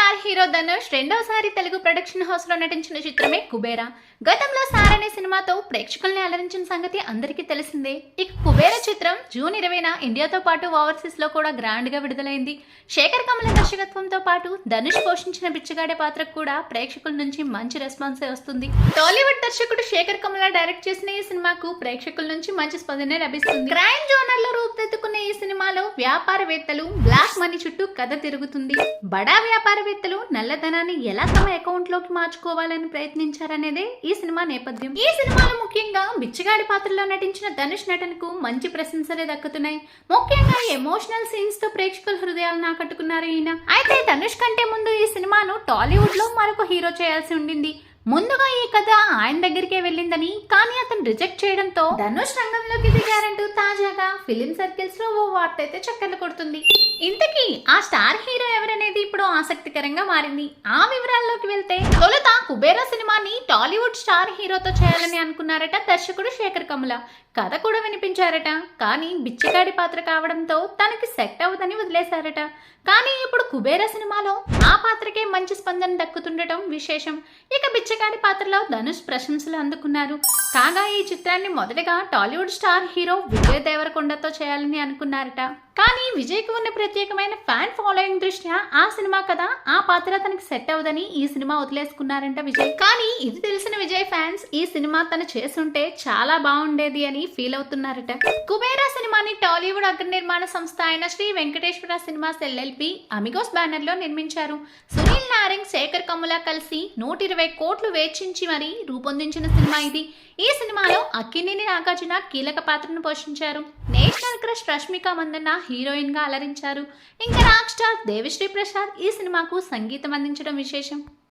Star hero Dhanush రెండోసారి Telugu production house లో నటించిన చిత్రమే కుబేరా. గతంలో సార్ అనే సినిమాతో ప్రేక్షకుల్ని అలరించిన సంగతి అందరికీ తెలిసిందే. ఇక కుబేరా చిత్రం జూన్ 20న ఇండియాతో పాటు ఓవర్సీస్ లో కూడా గ్రాండ్ గా విడుదలైంది. శేఖర్ కమల దర్శకత్వంతో పాటు ధనుష్ పోషించిన బిచ్చగాడే పాత్రకు కూడా ప్రేక్షకుల నుంచి మంచి రెస్పాన్సే వస్తుంది. టాలీవుడ్ దర్శకుడు శేఖర్ కమల డైరెక్ట్ చేసిన ఈ సినిమాకు ప్రేక్షకుల నుంచి మంచి స్పందనే లభిస్తుంది. క్రైమ్ జోనర్ లో రూపుదిద్దుకున్న ఈ సినిమాలో వ్యాపారవేత్తలు బ్లాక్ మనీ చుట్టూ కథ తిరుగుతుంది. బడా వ్యాపారవేత్తలు నల్లధనాన్ని ఎలా తమ అకౌంట్ లోకి మార్చుకోవాలని ప్రయత్నించారనేదే ఈ సినిమా నేపథ్యం. ఈ సినిమాలో ముఖ్యంగా బిచ్చగాడి పాత్రలో నటించిన ధనుష్ నటనకు మంచి ప్రశంసలే దక్కుతున్నాయి. ముఖ్యంగా ఎమోషనల్ సీన్స్ తో ప్రేక్షకుల హృదయాలను ఆకట్టుకున్నారు ఈయన. అయితే ధనుష్ కంటే ముందు ఈ సినిమాను టాలీవుడ్ లో మరొక హీరో చేయాల్సి ఉండింది. ముందుగా ఈ కథ ఆయన దగ్గరికే వెళ్ళిందని, కానీ అతను రిజెక్ట్ చేయడంతో ధనుష్ రంగంలోకి దిగారంటూ తాజాగా ఫిలిం సర్కిల్స్ లో ఓ వార్త అయితే చక్కర్లు కొడుతుంది. ఇంతకీ ఆ స్టార్ హీరో ఎవరనేది ఇప్పుడు ఆసక్తికరంగా మారింది. ఆ వివరాల్లోకి వెళ్తే, తొలుత కుబేరా సినిమాని టాలీవుడ్ స్టార్ హీరోతో చేయాలని అనుకున్నారట దర్శకుడు శేఖర్ కమల. కథ కూడా వినిపించారట, కానీ బిచ్చగాడి పాత్ర కావడంతో తనకి సెట్ అవ్వదని వదిలేశారట. కానీ ఇప్పుడు కుబేరా సినిమాలో ఆ పాత్రకే మంచి స్పందన దక్కుతుండటం విశేషం. ఇక బిచ్చగాడి పాత్రలో ధనుష్ ప్రశంసలు అందుకున్నారు. కాగా ఈ చిత్రాన్ని మొదటగా టాలీవుడ్ స్టార్ హీరో విజయ్ దేవరకొండతో చేయాలని అనుకున్నారట. కానీ విజయ్ కు ఉన్న ప్రత్యేకమైన ఫ్యాన్ ఫాలోయింగ్ దృష్ట్యా ఆ సినిమా కథ ఆ పాత్ర తనకి సెట్ అవ్వదని ఈ సినిమా వదిలేసుకున్నారంట విజయ్. కానీ ఇది తెలిసిన విజయ్ ఫ్యాన్స్ ఈ సినిమా తను చేసుంటే చాలా బాగుండేది అని ఫీల్ అవుతున్నారట. కుబేరా సినిమాని టాలీవుడ్ అగ్ర నిర్మాణ సంస్థ అయిన శ్రీ వెంకటేశ్వర సినిమాస్ ఎల్ఎల్పి అమిగోస్ బ్యానర్ లో నిర్మించారు. సునీల్ నారింగ్, శేఖర్ కమ్ముల కలిసి 120 కోట్లు వెచ్చించి మరీ రూపొందించిన సినిమా ఇది. ఈ సినిమాలో అక్కినేని నాగార్జున కీలక పాత్రను పోషించారు. National crush Rashmika Mandanna heroine గా అలరించారు. ఇంకా రాక్ స్టార్ దేవిశ్రీ ప్రసాద్ ఈ సినిమాకు సంగీతం అందించడం విశేషం.